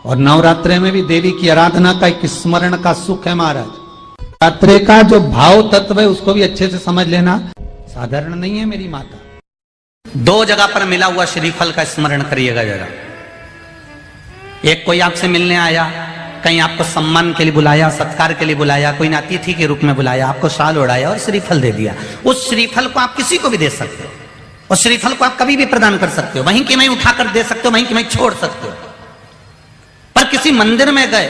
और नवरात्रे में भी देवी की आराधना का एक स्मरण का सुख है महाराज। नवरात्रे का जो भाव तत्व है उसको भी अच्छे से समझ लेना, साधारण नहीं है मेरी माता। दो जगह पर मिला हुआ श्रीफल का स्मरण करिएगा जरा। एक कोई आपसे मिलने आया, कहीं आपको सम्मान के लिए बुलाया, सत्कार के लिए बुलाया, कोई ने अतिथि के रूप में बुलाया, आपको शाल ओढ़ाया और श्रीफल दे दिया। उस श्रीफल को आप किसी को भी दे सकते हो, उस श्रीफल को आप कभी भी प्रदान कर सकते हो, वहीं की वहीं उठाकर दे सकते हो, वहीं की वहीं छोड़ सकते हो। पर किसी मंदिर में गए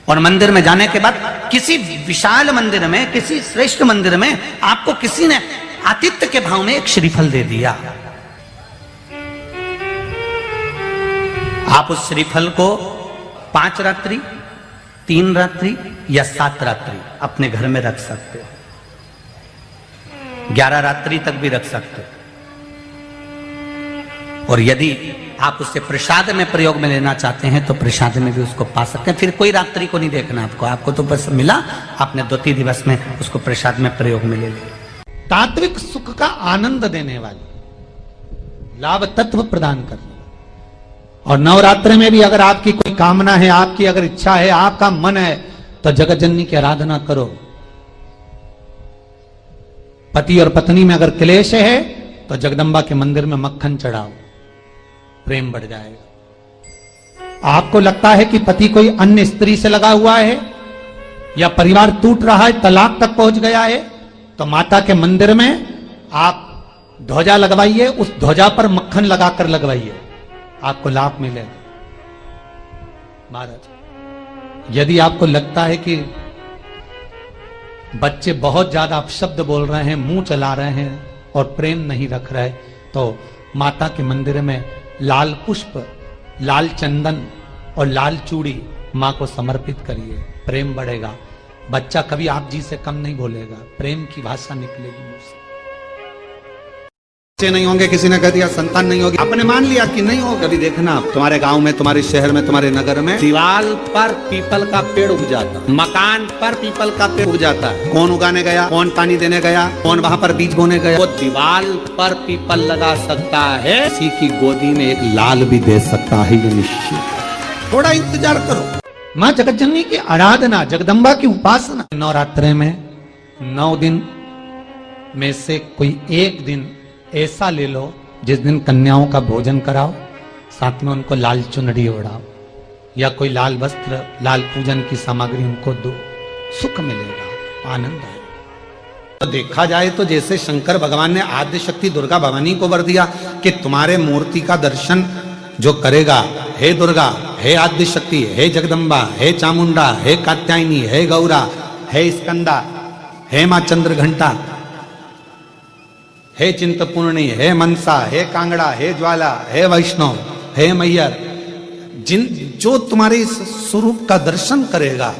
और मंदिर में जाने के बाद किसी विशाल मंदिर में, किसी श्रेष्ठ मंदिर में आपको किसी ने आतिथ्य के भाव में एक श्रीफल दे दिया, आप उस श्रीफल को 5 रात्रि, 3 रात्रि या 7 रात्रि अपने घर में रख सकते हो, 11 रात्रि तक भी रख सकते हो। और यदि आप उससे प्रसाद में प्रयोग में लेना चाहते हैं तो प्रसाद में भी उसको पा सकते हैं। फिर कोई रात्रि को नहीं देखना आपको तो बस मिला, आपने 2-3 दिवस में उसको प्रसाद में प्रयोग में ले लिया। तात्विक सुख का आनंद देने वाली, लाभ तत्व प्रदान करने। और नवरात्रि में भी अगर आपकी कोई कामना है, आपकी अगर इच्छा है, आपका मन है, तो जगत जननी की आराधना करो। पति और पत्नी में अगर क्लेश है तो जगदम्बा के मंदिर में मक्खन चढ़ाओ, प्रेम बढ़ जाएगा। आपको लगता है कि पति कोई अन्य स्त्री से लगा हुआ है या परिवार टूट रहा है, तलाक तक पहुंच गया है, तो माता के मंदिर में आप ध्वजा लगवाइए, उस ध्वजा पर मक्खन लगाकर लगवाइए, आपको लाभ मिलेगा। महाराज, यदि आपको लगता है कि बच्चे बहुत ज्यादा अपशब्द बोल रहे हैं, मुंह चला रहे हैं और प्रेम नहीं रख रहे, तो माता के मंदिर में लाल पुष्प, लाल चंदन और लाल चूड़ी मां को समर्पित करिए, प्रेम बढ़ेगा। बच्चा कभी आप जी से कम नहीं बोलेगा, प्रेम की भाषा निकलेगी मुंह से। बच्चे नहीं होंगे, किसी ने कह दिया संतान नहीं होगी, आपने मान लिया कि नहीं होगा। कभी देखना तुम्हारे गांव में, तुम्हारे शहर में, तुम्हारे नगर में दीवाल पर पीपल का पेड़ उग जाता, मकान पर पीपल का पेड़ उग जाता है। कौन उगाने गया, कौन पानी देने गया, कौन वहां पर बीज बोने गया? वो दीवाल पर पीपल लगा सकता है, किसी की गोदी में एक लाल भी दे सकता है, ये निश्चित। थोड़ा इंतजार करो। माँ जगत जननी की आराधना, जगदम्बा की उपासना। नवरात्रे में 9 दिन में से कोई एक दिन ऐसा ले लो जिस दिन कन्याओं का भोजन कराओ, साथ में उनको लाल चुनरी ओढ़ाओ या कोई लाल वस्त्र, लाल पूजन की सामग्री उनको दो, सुख मिलेगा, आनंद आएगा। तो देखा जाए तो जैसे शंकर भगवान ने आद्य शक्ति दुर्गा भवानी को वर दिया कि तुम्हारे मूर्ति का दर्शन जो करेगा, हे दुर्गा, हे आद्य शक्ति, हे जगदम्बा, हे चामुंडा, हे कात्यायनी, हे गौरा, हे स्कंदा, हे मां चंद्रघंटा, हे चिंतपूर्णी, हे मनसा, हे कांगड़ा, हे ज्वाला, हे वैष्णव, हे मैयर, जो तुम्हारे इस स्वरूप का दर्शन करेगा,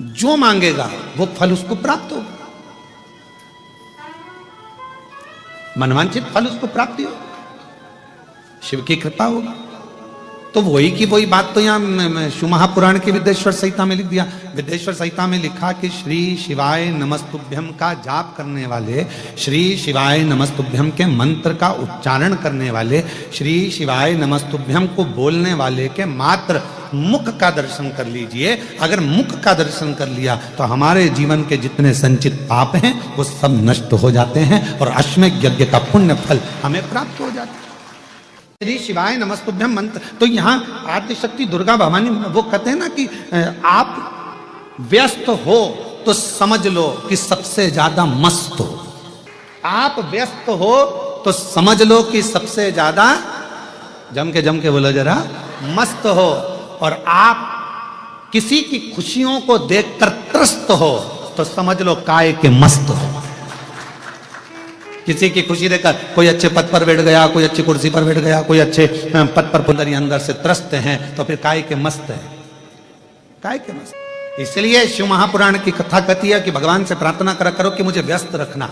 जो मांगेगा वो फल उसको प्राप्त होगा, मनवांछित फल उसको प्राप्ति होगा, शिव की कृपा होगी। तो वही की वही बात तो यहाँ शिव महापुराण की विद्येश्वर संहिता में लिख दिया। विद्येश्वर संहिता में लिखा कि श्री शिवाय नमस्तुभ्यम का जाप करने वाले, श्री शिवाय नमस्तुभ्यम के मंत्र का उच्चारण करने वाले, श्री शिवाय नमस्तुभ्यम को बोलने वाले के मात्र मुख का दर्शन कर लीजिए। अगर मुख का दर्शन कर लिया तो हमारे जीवन के जितने संचित पाप हैं वो सब नष्ट हो जाते हैं और अश्वमेध यज्ञ का पुण्य फल हमें प्राप्त हो जाता है। श्री शिवाय नमस्तुभ्यम मंत्र। तो यहाँ आद्य शक्ति दुर्गा भवानी वो कहते हैं ना कि आप व्यस्त हो तो समझ लो कि सबसे ज्यादा मस्त हो, आप व्यस्त हो तो समझ लो कि सबसे ज्यादा जम के बोलो जरा मस्त हो, और आप किसी की खुशियों को देखकर त्रस्त हो तो समझ लो काय के मस्त हो। किसी की खुशी देखकर कोई अच्छे पद पर बैठ गया, कोई अच्छी कुर्सी पर बैठ गया, कोई अच्छे पद पर पुंदरी अंदर से त्रस्त हैं, तो फिर काय के मस्त है, काय के मस्त। इसलिए शिव महापुराण की कथा कहती है कि भगवान से प्रार्थना करो कि मुझे व्यस्त रखना।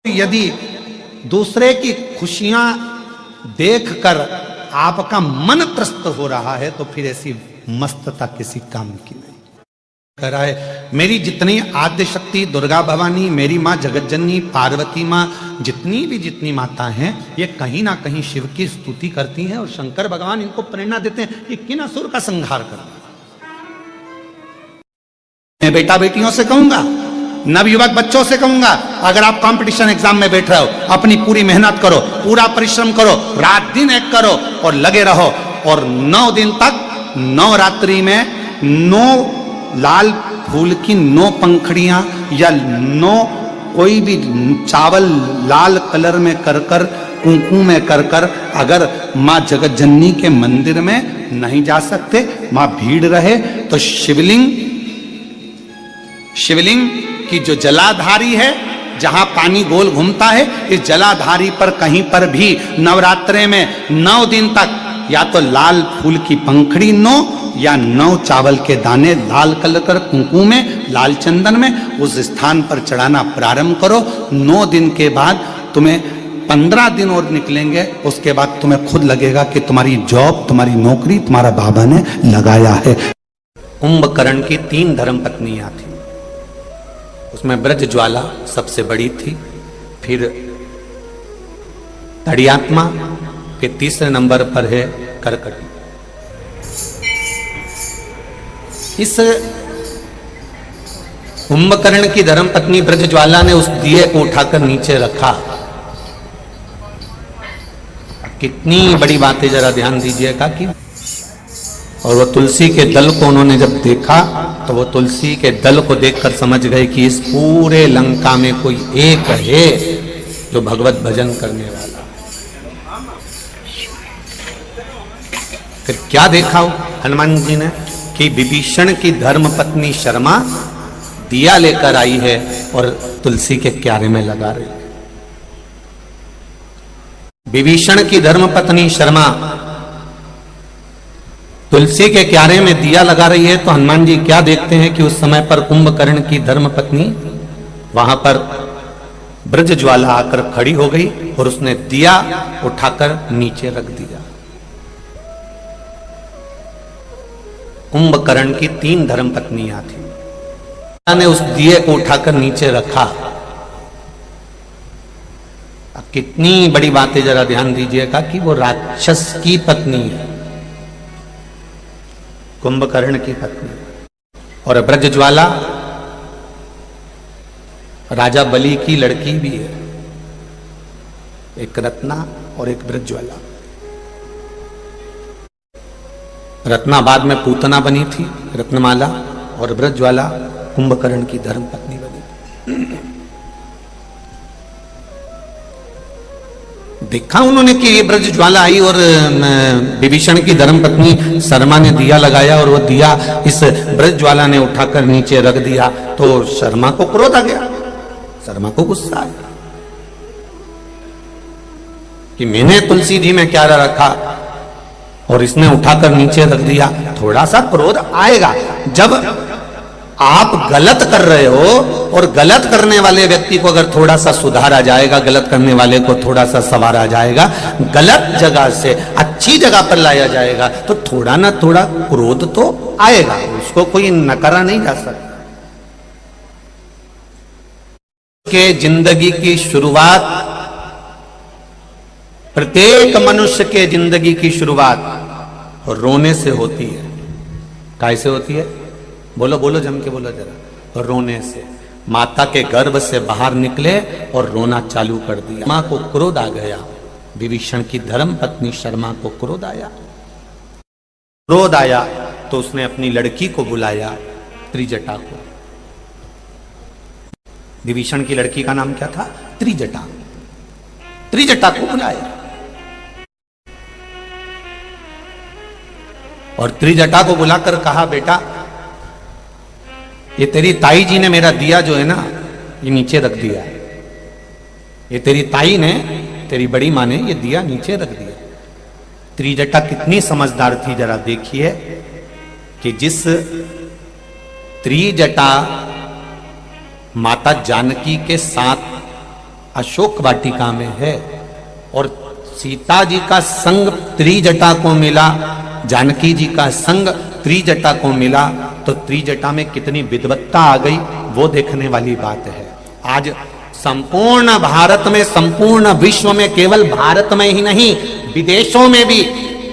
यदि दूसरे की खुशियां देखकर आपका मन त्रस्त हो रहा है तो फिर ऐसी मस्तता किसी काम की नहीं। कराए। मेरी जितनी आद्य शक्ति दुर्गा भवानी, मेरी माँ जगतजननी, पार्वती माँ, जितनी माता हैं, ये कहीं ना कहीं शिव की स्तुति करती हैं और शंकर भगवान इनको प्रेरणा देते हैं। ये किन असुर का संहार कर। मैं बेटा बेटियों से कहूंगा, नवयुवक बच्चों से कहूंगा, अगर आप कंपटीशन एग्जाम में बैठ रहे हो, अपनी पूरी मेहनत करो, पूरा परिश्रम करो, रात दिन एक करो और लगे रहो। और 9 दिन तक, 9 रात्रि में 9 लाल फूल की 9 पंखड़ियां या 9 कोई भी चावल लाल कलर में कर कर, कुंकू में कर कर, अगर माँ जगतजननी के मंदिर में नहीं जा सकते, माँ भीड़ रहे, तो शिवलिंग की जो जलाधारी है, जहां पानी गोल घूमता है, इस जलाधारी पर कहीं पर भी नवरात्रे में 9 दिन तक या तो लाल फूल की पंखड़ी 9 या 9 चावल के दाने लाल कलर कर कुंकू में, लाल चंदन में उस स्थान पर चढ़ाना प्रारंभ करो। 9 दिन के बाद तुम्हें 15 दिन और निकलेंगे, उसके बाद तुम्हें खुद लगेगा कि तुम्हारी जॉब, तुम्हारी नौकरी तुम्हारा बाबा ने लगाया है। कुंभकर्ण की 3 धर्मपत्नियां थी, उसमें ब्रज ज्वाला सबसे बड़ी थी, फिर तड़ियात्मा के तीसरे नंबर पर है करकटी। इस कुंभकर्ण की धर्मपत्नी ब्रज ज्वाला ने उस दिए को उठाकर नीचे रखा। कितनी बड़ी बात है, जरा ध्यान दीजिएगा कि और वो तुलसी के दल को उन्होंने जब देखा तो वो तुलसी के दल को देखकर समझ गए कि इस पूरे लंका में कोई एक है जो भगवत भजन करने वाला। फिर क्या देखा हनुमान जी ने कि विभीषण की धर्मपत्नी शर्मा दिया लेकर आई है और तुलसी के क्यारे में लगा रही है। विभीषण की धर्मपत्नी शर्मा तुलसी के क्यारे में दिया लगा रही है, तो हनुमान जी क्या देखते हैं कि उस समय पर कुंभकर्ण की धर्मपत्नी वहां पर ब्रज ज्वाला आकर खड़ी हो गई और उसने दिया उठाकर नीचे रख दिया। कुंभकर्ण की 3 धर्मपत्नियां थी, ने उस दिए को उठाकर नीचे रखा। अब कितनी बड़ी बात है, जरा ध्यान दीजिएगा कि वो राक्षस की पत्नी है, कुंभकर्ण की पत्नी, और ब्रज ज्वाला राजा बलि की लड़की भी है, एक रत्ना और एक ब्रज ज्वाला। रत्ना बाद में पूतना बनी थी, रत्नमाला, और ब्रज ज्वाला कुंभकर्ण की धर्मपत्नी बनी। देखा उन्होंने कि ये ब्रज ज्वाला आई और विभीषण की धर्मपत्नी शर्मा ने दिया लगाया और वो दिया इस ब्रज ज्वाला ने उठाकर नीचे रख दिया, तो शर्मा को क्रोध आ गया, शर्मा को गुस्सा आया कि मैंने तुलसी जी में क्या रखा और इसने उठाकर नीचे रख दिया। थोड़ा सा क्रोध आएगा जब आप गलत कर रहे हो, और गलत करने वाले व्यक्ति को अगर थोड़ा सा सुधारा जाएगा, गलत करने वाले को थोड़ा सा संवारा जाएगा, गलत जगह से अच्छी जगह पर लाया जाएगा, तो थोड़ा ना थोड़ा क्रोध तो आएगा, उसको कोई नकारा नहीं जा सकता। के जिंदगी की शुरुआत, प्रत्येक मनुष्य के जिंदगी की शुरुआत रोने से होती है। कैसे होती है? बोलो बोलो, जम के बोलो जरा। रोने से। माता के गर्भ से बाहर निकले और रोना चालू कर दिया। मां को क्रोध आ गया, विभीषण की धर्म पत्नी शर्मा को क्रोध आया। क्रोध आया तो उसने अपनी लड़की को बुलाया, त्रिजटा को। विभीषण की लड़की का नाम क्या था? त्रिजटा। त्रिजटा को बुलाया और त्रिजटा को बुलाकर कहा, बेटा ये तेरी ताई जी ने मेरा दिया जो है ना, ये नीचे रख दिया है। ये तेरी ताई ने, तेरी बड़ी मां ने ये दिया नीचे रख दिया। त्रिजटा कितनी समझदार थी, जरा देखिए कि जिस त्रिजटा माता जानकी के साथ अशोक वाटिका में है और सीता जी का संग त्रिजटा को मिला, जानकी जी का संग त्रिजटा को मिला, तो त्रिजटा में कितनी विद्वत्ता आ गई, वो देखने वाली बात है। आज संपूर्ण भारत में, संपूर्ण विश्व में, केवल भारत में ही नहीं विदेशों में भी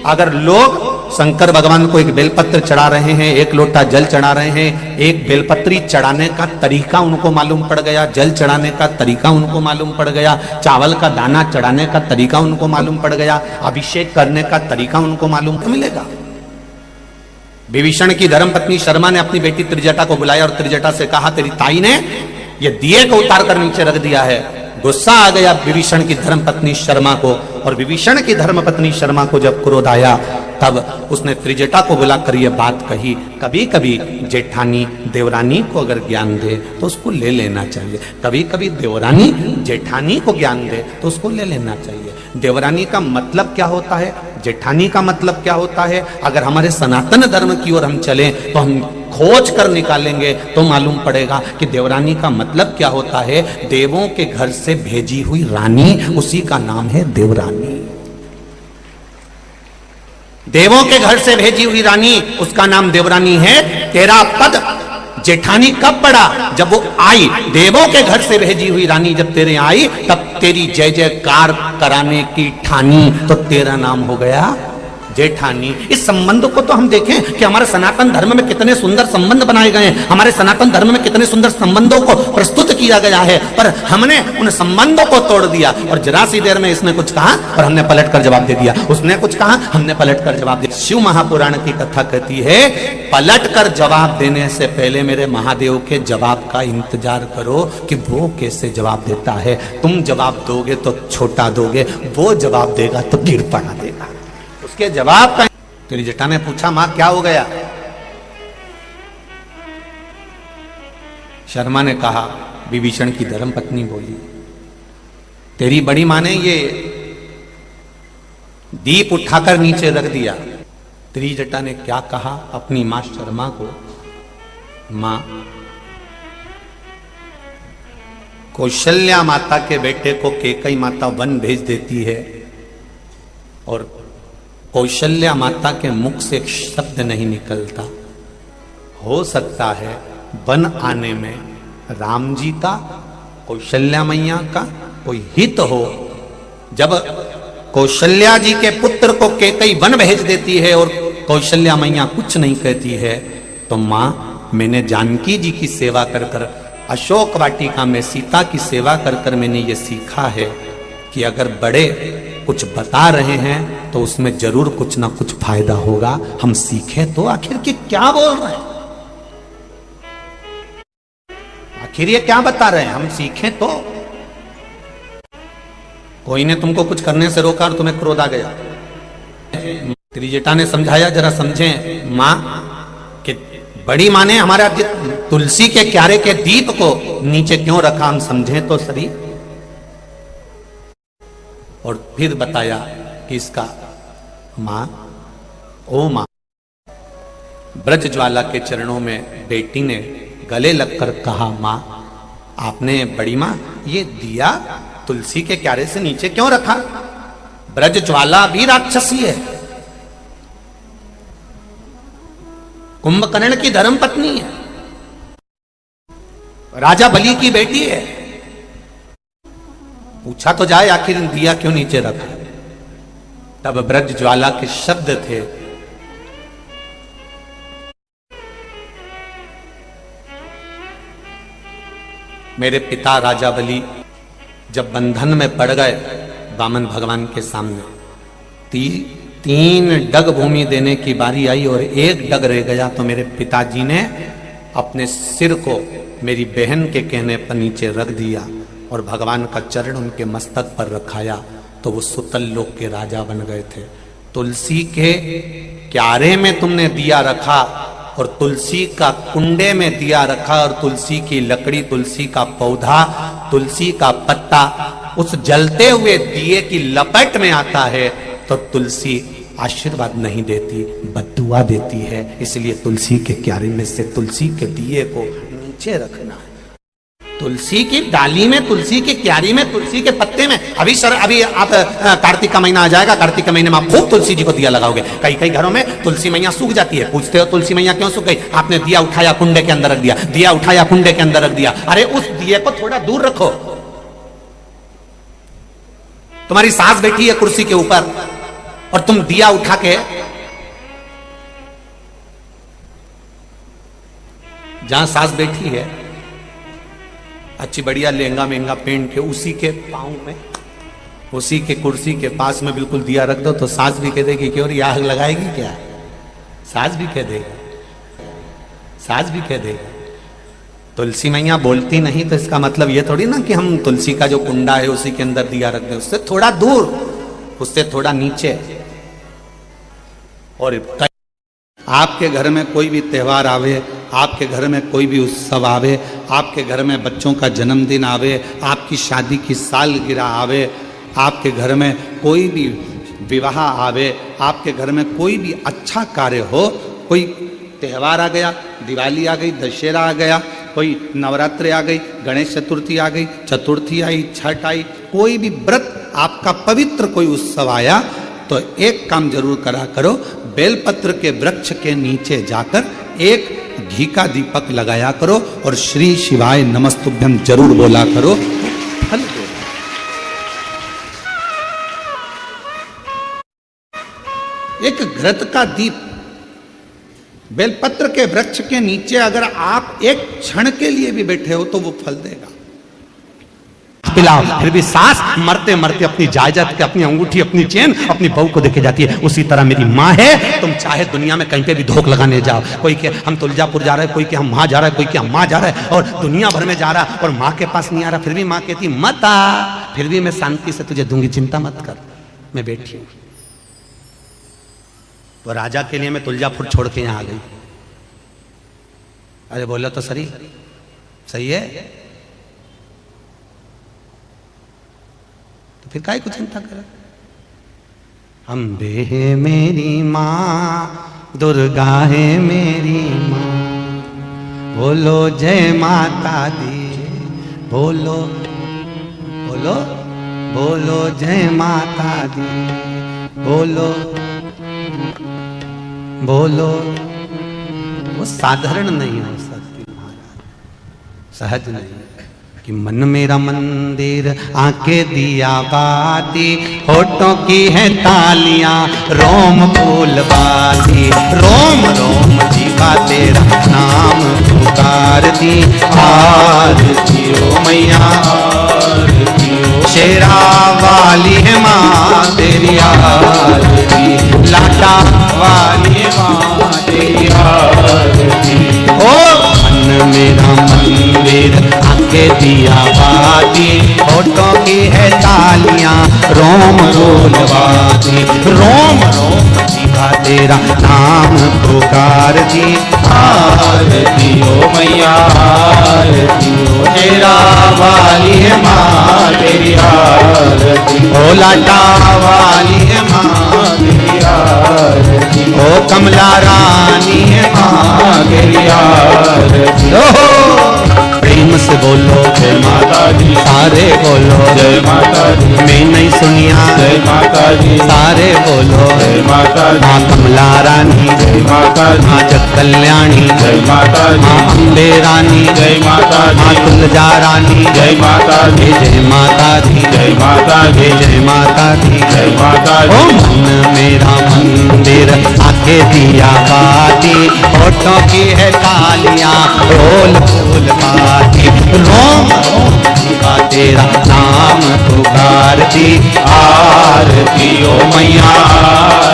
अगर लोग शंकर भगवान को एक बेलपत्र चढ़ा रहे हैं, एक लोटा जल चढ़ा रहे हैं, एक बेलपत्री चढ़ाने का तरीका उनको मालूम पड़ गया, जल चढ़ाने का तरीका उनको मालूम पड़ गया, चावल का दाना चढ़ाने का तरीका उनको मालूम पड़ गया, अभिषेक करने का तरीका उनको मालूम मिलेगा। विभीषण की धर्मपत्नी शर्मा ने अपनी बेटी त्रिजटा को बुलाया और त्रिजटा से कहा, तेरी ताई ने ये दिए को उतार कर नीचे रख दिया है। गुस्सा आ गया विभीषण की धर्मपत्नी शर्मा को, और विभीषण की धर्मपत्नी शर्मा को जब क्रोध आया तब उसने त्रिजटा को बुलाकर यह बात कही, कभी कभी जेठानी देवरानी को अगर ज्ञान दे तो उसको ले लेना चाहिए, कभी कभी देवरानी जेठानी को ज्ञान दे तो उसको ले लेना चाहिए। देवरानी का मतलब क्या होता है, जेठानी का मतलब क्या होता है, अगर हमारे सनातन धर्म की ओर हम चलें तो हम खोज कर निकालेंगे तो मालूम पड़ेगा कि देवरानी का मतलब क्या होता है। देवों के घर से भेजी हुई रानी, उसी का नाम है देवरानी। देवों के घर से भेजी हुई रानी, उसका नाम देवरानी है। तेरा पद जेठानी कब पड़ा, जब वो आई, देवों के घर से भेजी हुई रानी जब तेरे आई तब तेरी जय जयकार कराने की ठानी, तो तेरा नाम हो गया जेठानी। इस संबंध को तो हम देखें कि हमारे सनातन धर्म में कितने सुंदर संबंध बनाए गए हैं, हमारे सनातन धर्म में कितने सुंदर संबंधों को प्रस्तुत किया गया है, पर हमने उन संबंधों को तोड़ दिया। और जरा सी देर में इसने कुछ कहा और हमने पलट कर जवाब दे दिया, उसने कुछ कहा हमने पलट कर जवाब दिया। शिव महापुराण की कथा कहती है, पलट कर जवाब देने से पहले मेरे महादेव के जवाब का इंतजार करो कि वो कैसे जवाब देता है। तुम जवाब दोगे तो छोटा दोगे, वो जवाब देगा तो गिर पड़ा देगा। उसके जवाब का त्रिजटा ने पूछा, मां क्या हो गया? शर्मा ने कहा, विभीषण की धर्मपत्नी बोली, तेरी बड़ी मां ने ये दीप उठाकर नीचे रख दिया। त्रिजटा ने क्या कहा अपनी मां शर्मा को, मां कौशल्या माता के बेटे को कैकेयी माता वन भेज देती है और कौशल्या माता के मुख से एक शब्द नहीं निकलता। हो सकता है वन आने में राम जी का, कौशल्या मैया का कोई हित हो। जब कौशल्या जी के पुत्र को कैकेयी वन भेज देती है और कौशल्या मैया कुछ नहीं कहती है, तो मां मैंने जानकी जी की सेवा कर कर, अशोक वाटिका में सीता की सेवा कर कर मैंने ये सीखा है कि अगर बड़े कुछ बता रहे हैं तो उसमें जरूर कुछ ना कुछ फायदा होगा। हम सीखें तो आखिर के क्या बोल रहे हैं, आखिर ये क्या बता रहे हैं, हम सीखें तो। कोई ने तुमको कुछ करने से रोका और तुम्हें क्रोध आ गया, त्रिजटा ने समझाया, जरा समझें मां कि बड़ी मां ने हमारा तुलसी के क्यारे के दीप को नीचे क्यों रखा, हम समझें तो सही। और फिर बताया कि इसका मां, ओ मां, ब्रजज्वाला के चरणों में बेटी ने गले लगकर कहा, मां आपने, बड़ी मां, ये दिया तुलसी के क्यारे से नीचे क्यों रखा? ब्रजज्वाला भी राक्षसी है, कुंभकर्ण की धर्मपत्नी है, राजा बलि की बेटी है। पूछा तो जाए आखिर दिया क्यों नीचे रखा? तब ब्रजज्वाला के शब्द थे, मेरे पिता राजा बलि जब बंधन में पड़ गए वामन भगवान के सामने, तीन डग भूमि देने की बारी आई और एक डग रह गया, तो मेरे पिताजी ने अपने सिर को मेरी बहन के कहने पर नीचे रख दिया और भगवान का चरण उनके मस्तक पर रखाया, तो वो सुतल लोक के राजा बन गए थे। तुलसी के क्यारे में तुमने दिया रखा और तुलसी का कुंडे में दिया रखा और तुलसी की लकड़ी, तुलसी का पौधा, तुलसी का पत्ता उस जलते हुए दिए की लपट में आता है, तो तुलसी आशीर्वाद नहीं देती, बद्दुआ देती है। इसलिए तुलसी के क्यारे में से तुलसी के दिए को नीचे रखना है। तुलसी की डाली में, तुलसी की क्यारी में, तुलसी के पत्ते में। अभी आप कार्तिक का महीना आ जाएगा, कार्तिक के महीने में आप खूब तुलसी जी को दिया लगाओगे। कई कई घरों में तुलसी मैया सूख जाती है, पूछते हो तुलसी मैया क्यों सूख गई? आपने दिया उठाया कुंडे के अंदर रख दिया, दिया उठाया कुंडे के अंदर रख दिया। अरे उस दिए को थोड़ा दूर रखो। तुम्हारी सास बैठी है कुर्सी के ऊपर और तुम दिया उठा के जहां सास बैठी है अच्छी बढ़िया लहंगा महंगा पहन के उसी के पांव में, उसी के कुर्सी के पास में बिल्कुल दिया रख दो तो सास भी कह देगी कि और ये आग लगाएगी क्या? सास भी कह देगी, सास भी कह देगी। तुलसी मैया बोलती नहीं तो इसका मतलब ये थोड़ी ना कि हम तुलसी का जो कुंडा है उसी के अंदर दिया रख दें, उससे थोड़ा दूर, उससे थोड़ा नीचे। और आपके घर में कोई भी त्योहार आवे, आपके घर में कोई भी उत्सव आवे, आपके घर में बच्चों का जन्मदिन आवे, आपकी शादी की सालगिरह आवे, आपके घर में कोई भी विवाह आवे, आपके घर में कोई भी अच्छा कार्य हो, कोई त्यौहार आ गया, दिवाली आ गई, दशहरा आ गया, कोई नवरात्रि आ गई, गणेश चतुर्थी आ गई, चतुर्थी आई, छठ आई, कोई भी व्रत आपका पवित्र कोई उत्सव आया तो एक काम जरूर करा करो, बेलपत्र के वृक्ष के नीचे जाकर एक घी का दीपक लगाया करो और श्री शिवाय नमस्तुभ्यम जरूर बोला करो, फल दो। एक घृत का दीप बेलपत्र के वृक्ष के नीचे अगर आप एक क्षण के लिए भी बैठे हो तो वो फल देगा। पिलाओ, फिर भी सास मरते मरते अपनी जायदाद के, अपनी अंगूठी, अपनी चेन अपनी बहू को देके जाती है। उसी तरह मेरी माँ है, तुम चाहे दुनिया में कहीं पे भी धोख लगाने जाओ, कोई के हम तुलजापुर जा रहे हैं, कोई के हम वहां जा रहा है, कोई के हम वहां जा रहा है और दुनिया भर में जा रहा और माँ के पास नहीं आ रहा, फिर भी माँ कहती मत आ, फिर भी मैं शांति से तुझे दूंगी, चिंता मत कर, मैं बैठी हूं। वो राजा के लिए मैं तुलजापुर छोड़ के यहां आ गई। अरे बोला तो सही है, तो फिर काहे को चिंता कर। अम्बे है मेरी माँ, दुर्गा है मेरी माँ, बोलो जय माता दी, बोलो बोलो बोलो जय माता दी, बोलो बोलो। वो साधारण नहीं हो सकती महाराज, सहज नहीं कि मन मेरा मंदिर आंखें दिया बाती, होठों की है तालियां रोम फूल बाती, रोम रोम जीवा तेरा नाम पुकार दी, आरती ओ मैया आरती ओ, शेरा वाली है माँ तेरी आरती, लाटा वाली है माँ तेरी आरती। ओ मन मेरा मंदिर आंखें दिया बाती, होठों की है तालियां रोम रोल बाती, रोम रोम जीवा तेरा नाम पुकार दी, आरती ओ मैया आरती ओ, तेरा वाली है माँ तेरी आरती, ओ लाटा वाली है माँ तेरी आरती, ओ कमला रानी है माँ तेरी आरती। प्रेम से बोलो जय माता दी, सारे बोलो जय माता दी, मैं नहीं सुनिया जय माता दी, सारे बोलो जय माता दी, माँ कमला रानी जय माता दी, माँ जग कल्याणी जय माता दी, माँ अम्बे रानी जय माता दी, माँ तुलजा रानी जय माता दी, जय माता दी, जय माता दी, जय माता दी, जय माता दी। ओ मन मेरा मंदिर आके दिया बाती, होठों की है तालियां रोल फूल बाती, रोम रोम जीवा तेरा नाम पुकार दी, आरती ओ मैया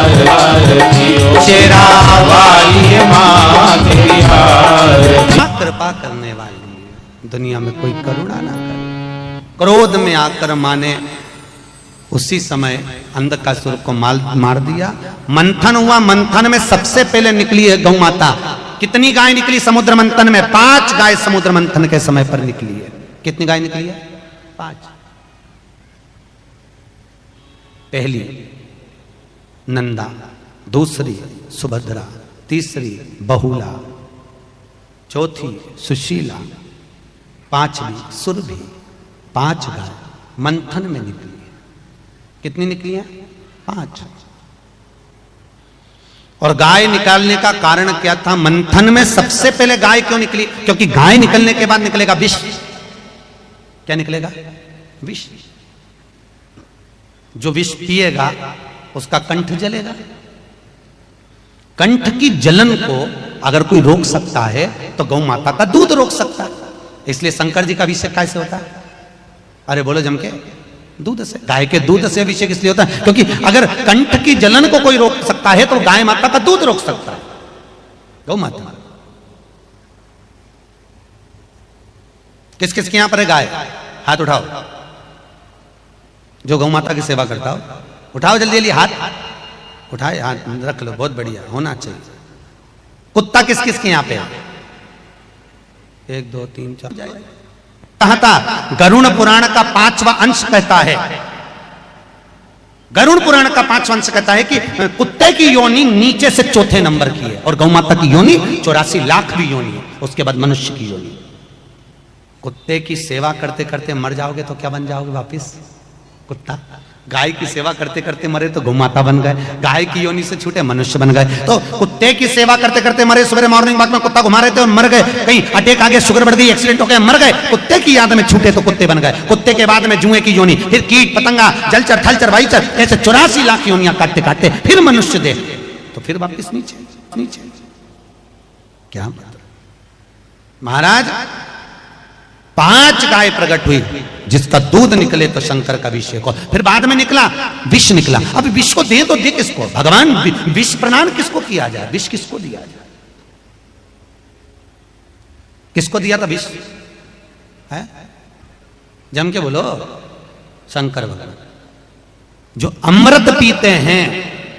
आरती ओ, शेरा वाली माँ तेरी आरती। कृपा करने वाली दुनिया में कोई करुणा ना करे। क्रोध में आकर माने उसी समय अंधकासुर को मार दिया। मंथन हुआ, मंथन में सबसे पहले निकली है गौ माता। कितनी गाय निकली समुद्र मंथन में? 5 गाय समुद्र मंथन के समय पर निकली है। कितनी गाय निकली है? 5। पहली नंदा, दूसरी सुभद्रा, तीसरी बहुला, चौथी सुशीला, पांचवी सुरभि, 5 गाय मंथन में निकली। कितनी निकली है? 5। और गाय निकालने का कारण क्या था? मंथन में सबसे पहले गाय क्यों निकली? क्योंकि गाय निकलने के बाद निकलेगा विष। क्या निकलेगा? विष। जो विष पिएगा उसका कंठ जलेगा। कंठ की जलन को अगर कोई रोक सकता है तो गौ माता का दूध रोक सकता है। इसलिए शंकर जी का अभिषेक कैसे होता है? अरे बोलो जम के, दूध से। गाय के दूध से अभिषेक इसलिए होता है क्योंकि अगर कंठ की जलन को कोई रोक सकता है तो गाय माता का दूध रोक सकता है, गौ माता। किस किस के यहां पर है गाय? हाथ उठाओ। जो गौ माता की सेवा करता हो उठाओ जल्दी जल्दी हाथ। उठाए हाथ, रख लो, बहुत बढ़िया, होना चाहिए। कुत्ता किस किस के यहां पे है? 1 2 3 4। कहा था गरुड़ पुराण का 5वां अंश कहता है, गरुड़ पुराण का 5वां अंश कहता है कि कुत्ते की योनि नीचे से चौथे नंबर की है और गौ माता की योनि 84 लाख भी योनि है, उसके बाद मनुष्य की योनि। कुत्ते की सेवा करते करते मर जाओगे तो क्या बन जाओगे वापिस? कुत्ता। गाय की सेवा करते करते मरे तो गौ माता बन गए, गाय की योनि से छूटे मनुष्य बन गए। तो कुत्ते की सेवा करते करते मरे, सवेरे मॉर्निंग वॉक में कुत्ता घुमा रहे थे और मर गए, कहीं अटैक आ गया, शुगर बढ़ गई, एक्सीडेंट हो गया, मर गए। कुत्ते की याद में छूटे तो कुत्ते बन गए। कुत्ते के बाद में जुए की योनि, फिर कीट पतंगा, जलचर थलचर भाईचर, ऐसे 84 लाख योनियां काटते काटते फिर मनुष्य दे, तो फिर वापिस नीचे नीचे। क्या मतलब? महाराज 5 गाय प्रकट हुई जिसका दूध निकले तो शंकर का अभिषेक हो। फिर बाद में निकला विष निकला। अब विष को दे तो दे किसको? भगवान विष प्रदान किसको किया जाए? विष किसको दिया जाए? किसको दिया था विष? है जम के बोलो। शंकर भगवान। जो अमृत पीते हैं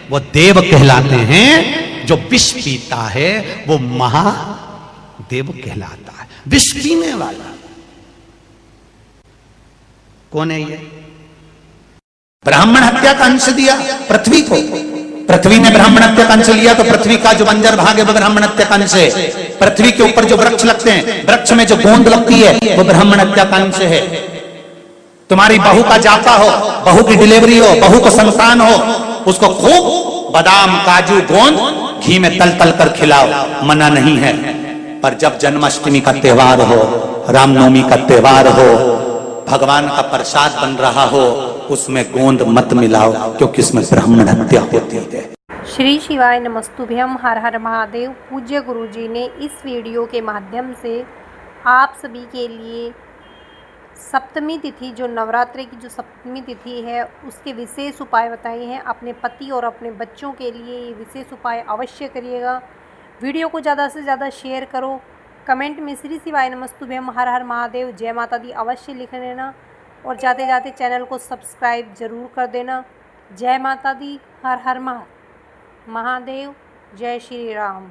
वो देव कहलाते हैं, जो विष पीता है वो महादेव कहलाता है। विष पीने वाला कौन है? ये ब्राह्मण हत्या का अंश दिया पृथ्वी को। पृथ्वी ने ब्राह्मण हत्या का अंश लिया तो पृथ्वी का जो बंजर भाग है वो ब्राह्मण हत्या का अंश है। पृथ्वी के ऊपर जो वृक्ष लगते हैं, वृक्ष में जो गोंद लगती है वो ब्राह्मण हत्या का अंश है। तुम्हारी बहू का जाता हो, बहू की डिलीवरी हो, बहू को संतान हो, उसको खूब बादाम काजू गोंद घी में तल तल कर खिलाओ, मना नहीं है। पर जब जन्माष्टमी का त्योहार हो, रामनवमी का त्योहार हो, भगवान का प्रसाद बन रहा हो, उसमें गोंद मत मिलाओ क्योंकि इसमें ब्राह्मण हत्या होती है। श्री शिवाय नमस्तुभ्यम। हर हर महादेव। पूज्य गुरुजी ने इस वीडियो के माध्यम से आप सभी के लिए सप्तमी तिथि, जो नवरात्रि की जो सप्तमी तिथि है, उसके विशेष उपाय बताए हैं। अपने पति और अपने बच्चों के लिए ये विशेष उपाय अवश्य करिएगा। वीडियो को ज़्यादा से ज़्यादा शेयर करो। कमेंट में श्री शिवाय नमस्तुभ्यम हर हर महादेव जय माता दी अवश्य लिख लेना और जाते जाते चैनल को सब्सक्राइब जरूर कर देना। जय माता दी, हर हर महादेव, जय श्री राम।